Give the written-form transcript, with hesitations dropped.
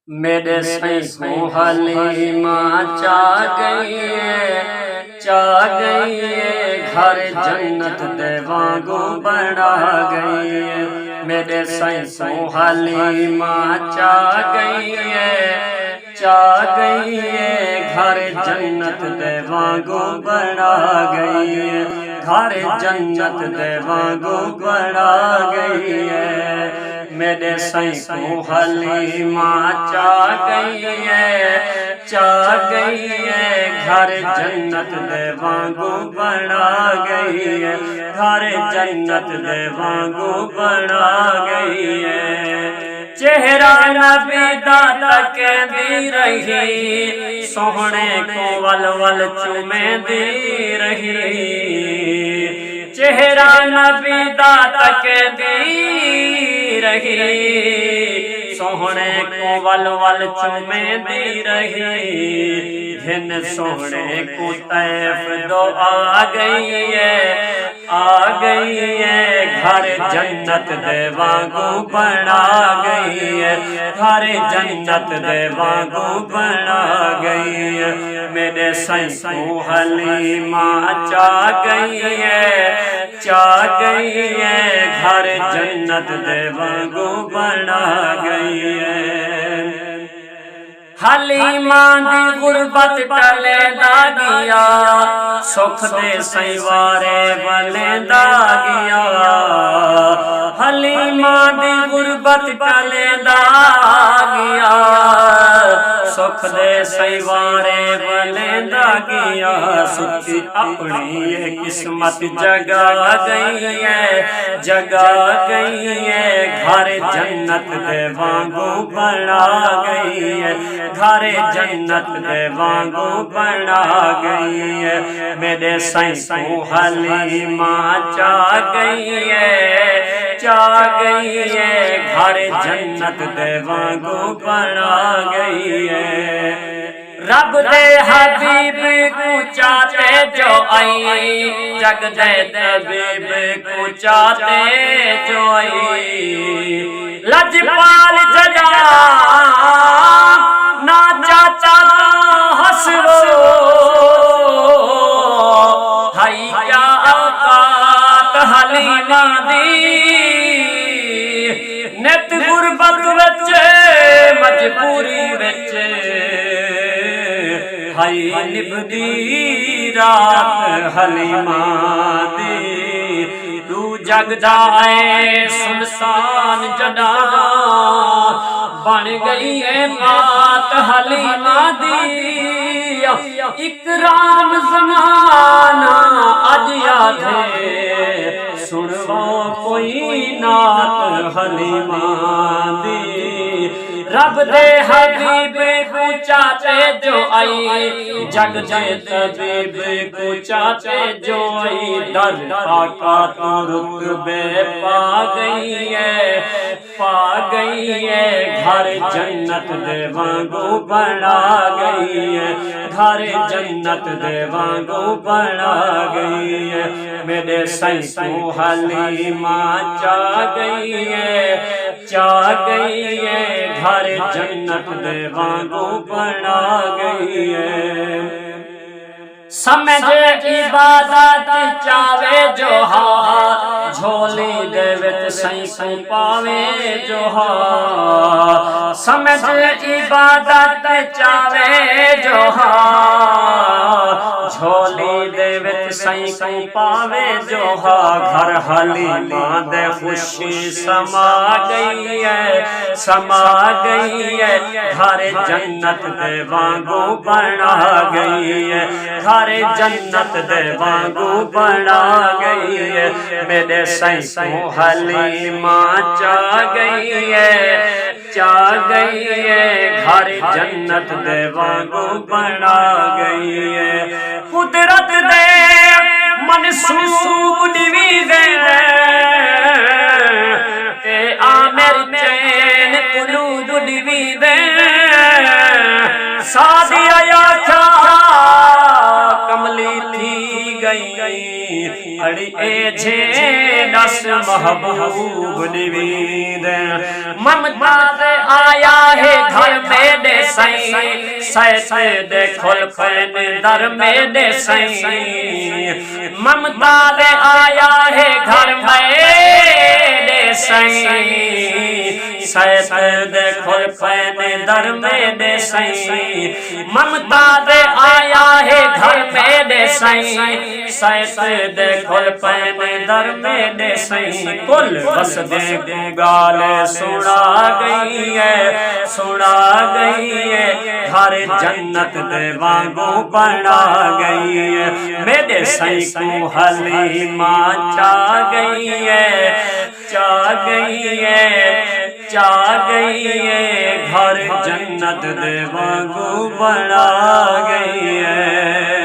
मेरे सैकों हलीमा चा गई है घर जन्नत देवांगू बना गई है। मेरे सैकों हलीमा चा गई है घर जन्नत देवांगू बना गई है। घर जन्नत देवांगू बना गई है। मेरे सैकों हलीमा चा गई है घर जन्नत देवांगू बना गई है। घर जन्नत देवांगू बना गई है। चेहरा नबी दा तकदी रही सोहने को वल वल चुमे दी रही। चेहरा नबी दा तकदी रही सोहने को वल वल चुमे दी रही। हिन सोहने को तैफ दो आ गई है घर जन्नत देवांगू बना गई है। घर जन्नत देवांगू बना गई है। मेरे सैकों हलीमा चा गई है घर जन्नत देवांगू बना गई है। हलीमा दी गुरबत टले दा गया सुख दे सैवारे बले दा गया। हलीमा दी गुरबत टले दा गया सुख दे सैवारे बले दा गया। सुखी अपनी ये किस्मत जगा गई है घर जन्नत देवांगू बना गई है। घर जन्नत देवांगू बना गई है। मेरे सैकों हलीमा चा गई है घर जन्नत देवांगू बना गई है। रब दे हबीब को चाहते जो आई जग दे तबीब को चाहते जो आई। लजपाल जजा ना चाचा हसरो हाई क्या औकात हलीमा दी। नित गुरबत विच मजबूरी विच हाई निभदी रात हलीमा दी। तू जगदा है सुनसान जदा बन गई है बात हलीमा दी। इकराम ज़माना अज यादे सुनवो कोई नात हलीमा दी। रब दे हबीब को चाहते जो आई जग दे तबीब को चाहते जो आई। दर आका तो रुतबे पा गई है घर जन्नत देवांगू बना गई है। घर जन्नत देवांगू बना गई है। मेरे सैकों हलीमा चा गई है घर जन्नत देवांगू बना गई है। समझ इबादत चावे जो हा झोली दे विच सैकों पावे जो हा। समझ इबादत चावे जो हा झोली दे विच सैकों पावे जो हा। घर हलीमा दे खुशी समा गई है घर जन्नत देवांगू बना गई है। घर जन्नत देवांगू बना गई है। मेरे सैकों हलीमा चा गई है घर जन्नत देवांगू बना गई है। कुदरत दे मनसूब निवी दे ते आमिर चैन कुलूद निवी दे। सादिया आख्या कमली थी गई अड़ी एझे नस महबूब निवीद। ममता से आया है घर में सही सैयद खुल फैन दर में दे सही ममता दे आया है घर में दे सही सैयद खुल फैन दर में दे सही ममता दे आया है घर में दे सही सैयद खुल फैन दर में दे सही कुल बस दे गाल सुना गई है सुना गई है घर जन्नत दे वांगू बना गई है मेरे सही को हलीमा चा गई है चा गई है चा गई है घर जन्नत दे वांगू बना गई है।